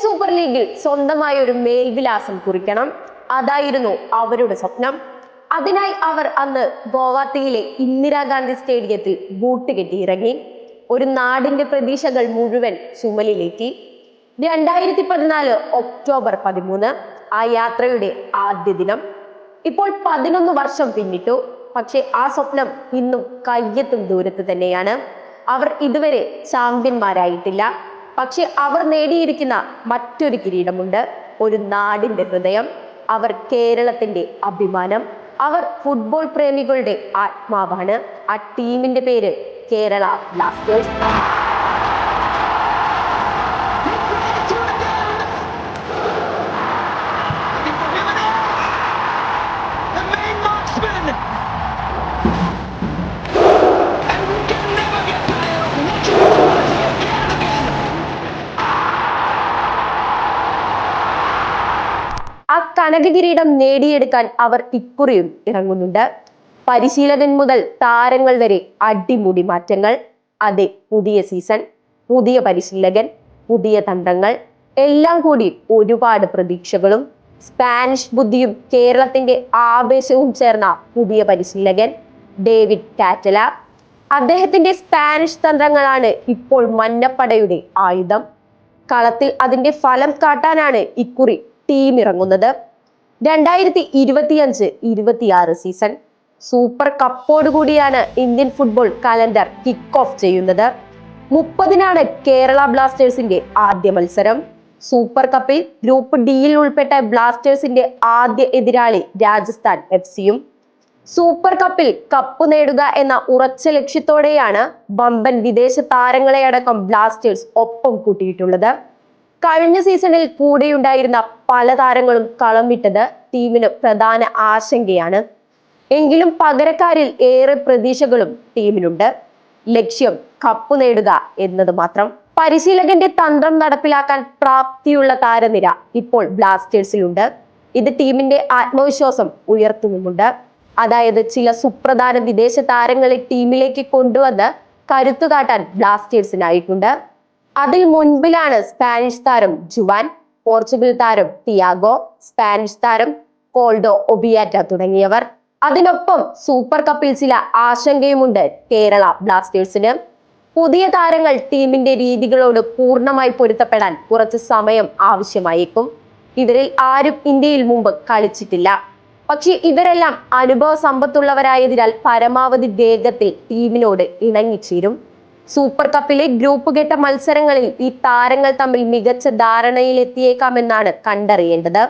Super ലീഗിൽ സ്വന്തമായ ഒരു മേൽവിലാസം കുറിക്കണം. അതായിരുന്നു അവരുടെ സ്വപ്നം. അതിനായി അവർ അന്ന് ഗോവാത്തിയിലെ ഇന്ദിരാഗാന്ധി സ്റ്റേഡിയത്തിൽ ബൂട്ട് കെട്ടി ഇറങ്ങി. ഒരു നാടിന്റെ പ്രതീക്ഷകൾ മുഴുവൻ ചുമലിലേറ്റി. 2014 ഒക്ടോബർ 13 ആ യാത്രയുടെ ആദ്യ ദിനം. ഇപ്പോൾ 11 വർഷം പിന്നിട്ടു. പക്ഷെ ആ സ്വപ്നം ഇന്നും കയ്യെത്തും ദൂരത്ത് തന്നെയാണ്. അവർ ഇതുവരെ ചാമ്പ്യന്മാരായിട്ടില്ല. പക്ഷെ അവർ നേടിയിരിക്കുന്ന മറ്റൊരു കിരീടമുണ്ട്. ഒരു നാടിന്റെ ഹൃദയം. അവർ കേരളത്തിന്റെ അഭിമാനം. അവർ ഫുട്ബോൾ പ്രേമികളുടെ ആത്മാവാണ്. ആ ടീമിന്റെ പേര് കേരള ബ്ലാസ്റ്റേഴ്സ്. ആ കനക കിരീടം നേടിയെടുക്കാൻ അവർ ഇക്കുറിയും ഇറങ്ങുന്നുണ്ട്. പരിശീലകൻ മുതൽ താരങ്ങൾ വരെ അടിമുടി മാറ്റങ്ങൾ. അതെ, പുതിയ സീസൺ, പുതിയ പരിശീലകൻ, പുതിയ തന്ത്രങ്ങൾ, എല്ലാം കൂടി ഒരുപാട് പ്രതീക്ഷകളും. സ്പാനിഷ് ബുദ്ധിയും കേരളത്തിന്റെ ആവേശവും ചേർന്ന പുതിയ പരിശീലകൻ ഡേവിഡ് കാറ്റല. അദ്ദേഹത്തിന്റെ സ്പാനിഷ് തന്ത്രങ്ങളാണ് ഇപ്പോൾ മഞ്ഞപ്പടയുടെ ആയുധം. കളത്തിൽ അതിന്റെ ഫലം കാട്ടാനാണ് ഇക്കുറി ടീം ഇറങ്ങുന്നത്. 2025-26 സീസൺ സൂപ്പർ കപ്പോടുകൂടിയാണ് Indian football calendar kick off ചെയ്യുന്നത്. 30-നാണ് കേരള ബ്ലാസ്റ്റേഴ്സിന്റെ ആദ്യ മത്സരം. സൂപ്പർ കപ്പിൽ ഗ്രൂപ്പ് ഡിയിൽ ഉൾപ്പെട്ട ബ്ലാസ്റ്റേഴ്സിന്റെ ആദ്യ എതിരാളി രാജസ്ഥാൻ FC-യും. സൂപ്പർ കപ്പിൽ കപ്പ് നേടുക എന്ന ഉറച്ച ലക്ഷ്യത്തോടെയാണ് വമ്പൻ വിദേശ താരങ്ങളെ അടക്കം ബ്ലാസ്റ്റേഴ്സ് ഒപ്പം കൂട്ടിയിട്ടുള്ളത്. കഴിഞ്ഞ സീസണിൽ കൂടെയുണ്ടായിരുന്ന പല താരങ്ങളും കളം വിട്ടത് ടീമിന് പ്രധാന ആശങ്കയാണ്. എങ്കിലും പകരക്കാരിൽ ഏറെ പ്രതീക്ഷകളും ടീമിനുണ്ട്. ലക്ഷ്യം കപ്പ് നേടുക എന്നത് മാത്രം. പരിശീലകന്റെ തന്ത്രം നടപ്പിലാക്കാൻ പ്രാപ്തിയുള്ള താരനിര ഇപ്പോൾ ബ്ലാസ്റ്റേഴ്സിലുണ്ട്. ഇത് ടീമിന്റെ ആത്മവിശ്വാസം ഉയർത്തുന്നുമുണ്ട്. അതായത് ചില സുപ്രധാന വിദേശ താരങ്ങളെ ടീമിലേക്ക് കൊണ്ടുവന്ന് കരുത്തു കാട്ടാൻ ബ്ലാസ്റ്റേഴ്സിനായിട്ടുണ്ട്. അതിൽ മുൻപിലാണ് സ്പാനിഷ് താരം ജുവാൻ, പോർച്ചുഗൽ താരം തിയാഗോ, സ്പാനിഷ് താരം കോൾഡോ ഒബിയാറ്റ തുടങ്ങിയവർ. അതിനൊപ്പം സൂപ്പർ കപ്പിൽ ചില ആശങ്കയുമുണ്ട് കേരള ബ്ലാസ്റ്റേഴ്സിന്. പുതിയ താരങ്ങൾ ടീമിന്റെ രീതികളോട് പൂർണ്ണമായി പൊരുത്തപ്പെടാൻ കുറച്ച് സമയം ആവശ്യമായേക്കും. ഇവരിൽ ആരും ഇന്ത്യയിൽ മുമ്പ് കളിച്ചിട്ടില്ല. പക്ഷെ ഇവരെല്ലാം അനുഭവ സമ്പത്തുള്ളവരായതിനാൽ പരമാവധി വേഗത്തിൽ ടീമിനോട് ഇണങ്ങിച്ചേരും. സൂപ്പർ കപ്പിലെ ഗ്രൂപ്പ് ഘട്ട മത്സരങ്ങളിൽ ഈ താരങ്ങൾ തമ്മിൽ മികച്ച ധാരണയിലെത്തിയേക്കാമെന്നാണ് കണ്ടറിയേണ്ടത്.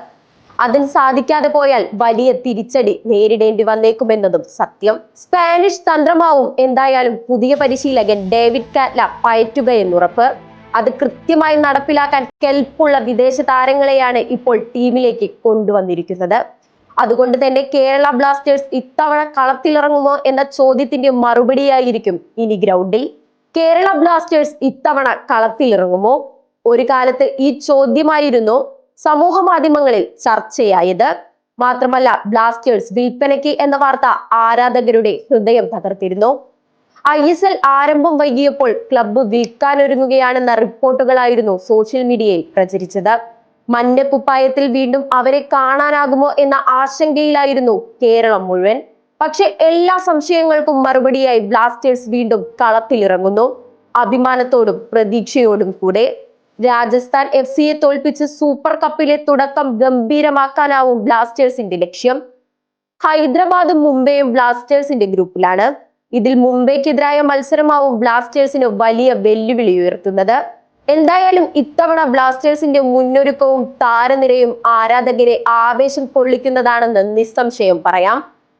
അതിന് സാധിക്കാതെ പോയാൽ വലിയ തിരിച്ചടി നേരിടേണ്ടി വന്നേക്കുമെന്നതും സത്യം. സ്പാനിഷ് തന്ത്രമാവും എന്തായാലും പുതിയ പരിശീലകൻ ഡേവിഡ് കാറ്റ്ല പയറ്റുകയെന്നുറപ്പ്. അത് കൃത്യമായി നടപ്പിലാക്കാൻ കെൽപ്പുള്ള വിദേശ താരങ്ങളെയാണ് ഇപ്പോൾ ടീമിലേക്ക് കൊണ്ടുവന്നിരിക്കുന്നത്. അതുകൊണ്ട് തന്നെ കേരള ബ്ലാസ്റ്റേഴ്സ് ഇത്തവണ കളത്തിലിറങ്ങുമോ എന്ന ചോദ്യത്തിന്റെ മറുപടിയായിരിക്കും ഇനി ഗ്രൗണ്ടിൽ. കേരള ബ്ലാസ്റ്റേഴ്സ് ഇത്തവണ കളത്തിലിറങ്ങുമോ? ഒരു കാലത്ത് ഈ ചോദ്യമായിരുന്നു സമൂഹ മാധ്യമങ്ങളിൽ ചർച്ചയായത്. മാത്രമല്ല, ബ്ലാസ്റ്റേഴ്സ് വിൽപ്പനയ്ക്ക് എന്ന വാർത്ത ആരാധകരുടെ ഹൃദയം തകർത്തിരുന്നു. ISL ആരംഭം വൈകിയപ്പോൾ ക്ലബ്ബ് വിൽക്കാനൊരുങ്ങുകയാണെന്ന റിപ്പോർട്ടുകളായിരുന്നു സോഷ്യൽ മീഡിയയിൽ പ്രചരിച്ചത്. മഞ്ഞക്കുപ്പായത്തിൽ വീണ്ടും അവരെ കാണാനാകുമോ എന്ന ആശങ്കയിലായിരുന്നു കേരളം മുഴുവൻ. പക്ഷെ എല്ലാ സംശയങ്ങൾക്കും മറുപടിയായി ബ്ലാസ്റ്റേഴ്സ് വീണ്ടും കളത്തിലിറങ്ങുന്നു. അഭിമാനത്തോടും പ്രതീക്ഷയോടും കൂടെ. രാജസ്ഥാൻ FC-യെ തോൽപ്പിച്ച് സൂപ്പർ കപ്പിലെ തുടക്കം ഗംഭീരമാക്കാനാവും ബ്ലാസ്റ്റേഴ്സിന്റെ ലക്ഷ്യം. ഹൈദരാബാദും മുംബൈയും ബ്ലാസ്റ്റേഴ്സിന്റെ ഗ്രൂപ്പിലാണ്. ഇതിൽ മുംബൈക്കെതിരായ മത്സരമാവും ബ്ലാസ്റ്റേഴ്സിന് വലിയ വെല്ലുവിളി ഉയർത്തുന്നത്. എന്തായാലും ഇത്തവണ ബ്ലാസ്റ്റേഴ്സിന്റെ മുന്നൊരുക്കവും താരനിരയും ആരാധകരെ ആവേശം കൊള്ളിക്കുന്നതാണെന്ന് നിസ്സംശയം പറയാം.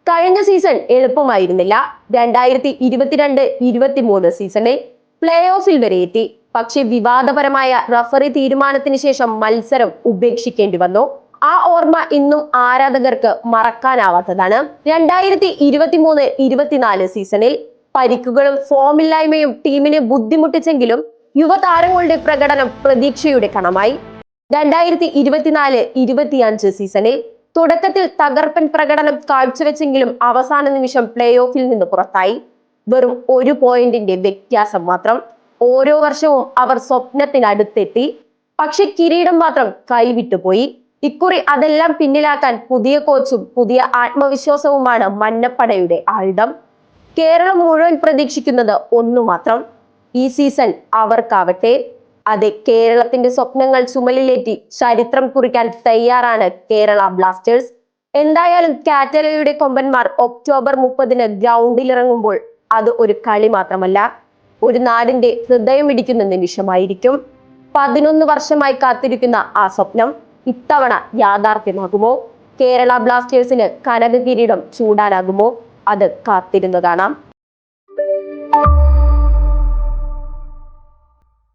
കഴിഞ്ഞ സീസൺ എളുപ്പമായിരുന്നില്ല. 2022-23 സീസണിൽ പ്ലേ ഓഫിൽ വരെ എത്തി. പക്ഷെ വിവാദപരമായ റഫറി തീരുമാനത്തിന് ശേഷം മത്സരം ഉപേക്ഷിക്കേണ്ടി വന്നു. ആ ഓർമ്മ ഇന്നും ആരാധകർക്ക് മറക്കാനാവാത്തതാണ്. 2023-24 സീസണിൽ പരിക്കുകളും ഫോമില്ലായ്മയും ടീമിനെ ബുദ്ധിമുട്ടിച്ചെങ്കിലും യുവതാരങ്ങളുടെ പ്രകടനം പ്രതീക്ഷയുടെ കണമായി. 2024-25 സീസണിൽ തുടക്കത്തിൽ തകർപ്പൻ പ്രകടനം കാഴ്ചവെച്ചെങ്കിലും അവസാന നിമിഷം പ്ലേ ഓഫിൽ നിന്ന് പുറത്തായി. വെറും 1 പോയിന്റിന്റെ വ്യത്യാസം മാത്രം. ഓരോ വർഷവും അവർ സ്വപ്നത്തിനടുത്തെത്തി. പക്ഷെ കിരീടം മാത്രം കൈവിട്ടുപോയി. ഇക്കുറി അതെല്ലാം പിന്നിലാക്കാൻ പുതിയ കോച്ചും പുതിയ ആത്മവിശ്വാസവുമാണ് മഞ്ഞപ്പടയുടെ ആയുധം. കേരളം മുഴുവൻ പ്രതീക്ഷിക്കുന്നത് ഒന്നു മാത്രം, ഈ സീസൺ അവർക്കാവട്ടെ. അതെ, കേരളത്തിന്റെ സ്വപ്നങ്ങൾ ചുമലിലേറ്റി ചരിത്രം കുറിക്കാൻ തയ്യാറാണ് കേരള ബ്ലാസ്റ്റേഴ്സ്. എന്തായാലും കാറ്റലയുടെ കൊമ്പന്മാർ ഒക്ടോബർ 30-ന് ഗ്രൗണ്ടിലിറങ്ങുമ്പോൾ അത് ഒരു കളി മാത്രമല്ല, ഒരു നാടിന്റെ ഹൃദയമിടിക്കുന്ന നിമിഷമായിരിക്കും. 11 വർഷമായി കാത്തിരിക്കുന്ന ആ സ്വപ്നം ഇത്തവണ യാഥാർത്ഥ്യമാകുമോ? കേരള ബ്ലാസ്റ്റേഴ്സിന് കനക കിരീടം ചൂടാനാകുമോ? അത് കാത്തിരുന്ന് കാണാം.